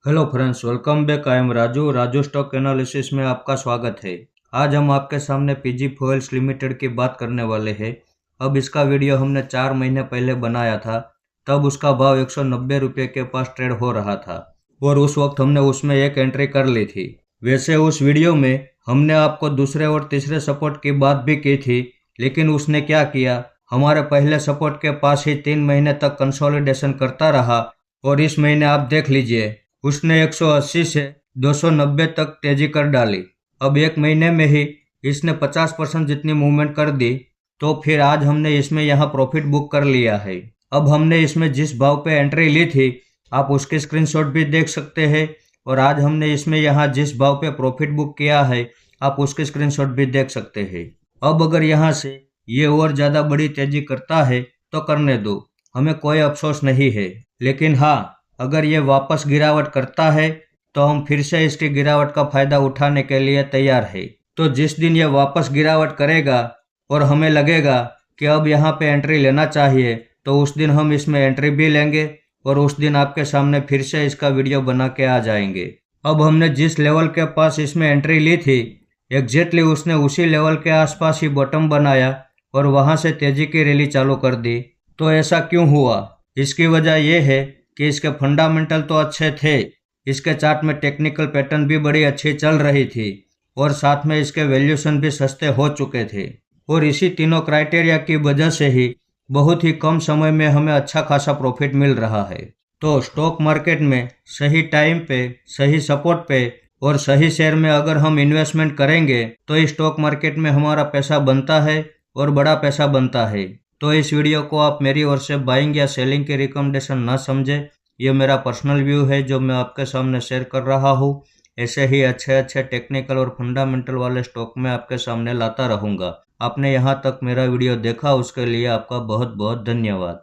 Hello friends, welcome back. I am Raju stock analysis में आपका स्वागत है। आज हम आपके सामने पीजी फ्यूल्स लिमिटेड की बात करने वाले हैं। अब इसका वीडियो हमने 4 महीने पहले बनाया था, तब उसका भाव 190 रुपये के पास ट्रेड हो रहा था और उस वक्त हमने उसमें एक एंट्री कर ली थी। वैसे उस वीडियो में हमने आपको दूसरे और तीसरे सपोर्ट की बात भी की थी, लेकिन उसने क्या किया, हमारे पहले सपोर्ट के पास ही 3 महीने तक कंसोलिडेशन करता रहा और इस महीने आप देख लीजिए उसने 180 से 290 तक तेजी कर डाली। अब एक महीने में ही इसने 50% जितनी मूवमेंट कर दी, तो फिर आज हमने इसमें यहाँ प्रॉफिट बुक कर लिया है। अब हमने इसमें जिस भाव पे एंट्री ली थी आप उसकी स्क्रीनशॉट भी देख सकते हैं, और आज हमने इसमें यहाँ जिस भाव पे प्रॉफिट बुक किया है आप उसकी स्क्रीनशॉट भी देख सकते हैं। अब अगर यहाँ से ये और ज़्यादा बड़ी तेजी करता है तो करने दो, हमें कोई अफसोस नहीं है। लेकिन हाँ, अगर ये वापस गिरावट करता है तो हम फिर से इसकी गिरावट का फायदा उठाने के लिए तैयार है। तो जिस दिन ये वापस गिरावट करेगा और हमें लगेगा कि अब यहाँ पे एंट्री लेना चाहिए, तो उस दिन हम इसमें एंट्री भी लेंगे और उस दिन आपके सामने फिर से इसका वीडियो बना के आ जाएंगे। अब हमने जिस लेवल के पास इसमें एंट्री ली थी, एग्जैक्टली उसने उसी लेवल के आसपास ही बॉटम बनाया और वहां से तेजी की रैली चालू कर दी। तो ऐसा क्यों हुआ? इसकी वजह यह है कि इसके फंडामेंटल तो अच्छे थे, इसके चार्ट में टेक्निकल पैटर्न भी बड़ी अच्छी चल रही थी और साथ में इसके वैल्यूएशन भी सस्ते हो चुके थे, और इसी तीनों क्राइटेरिया की वजह से ही बहुत ही कम समय में हमें अच्छा खासा प्रॉफिट मिल रहा है। तो स्टॉक मार्केट में सही टाइम पे, सही सपोर्ट पे और सही शेयर में अगर हम इन्वेस्टमेंट करेंगे तो इस स्टॉक मार्केट में हमारा पैसा बनता है और बड़ा पैसा बनता है। तो इस वीडियो को आप मेरी ओर से बाइंग या सेलिंग की रिकमेंडेशन ना समझें, ये मेरा पर्सनल व्यू है जो मैं आपके सामने शेयर कर रहा हूँ। ऐसे ही अच्छे अच्छे टेक्निकल और फंडामेंटल वाले स्टॉक में आपके सामने लाता रहूँगा। आपने यहाँ तक मेरा वीडियो देखा, उसके लिए आपका बहुत बहुत धन्यवाद।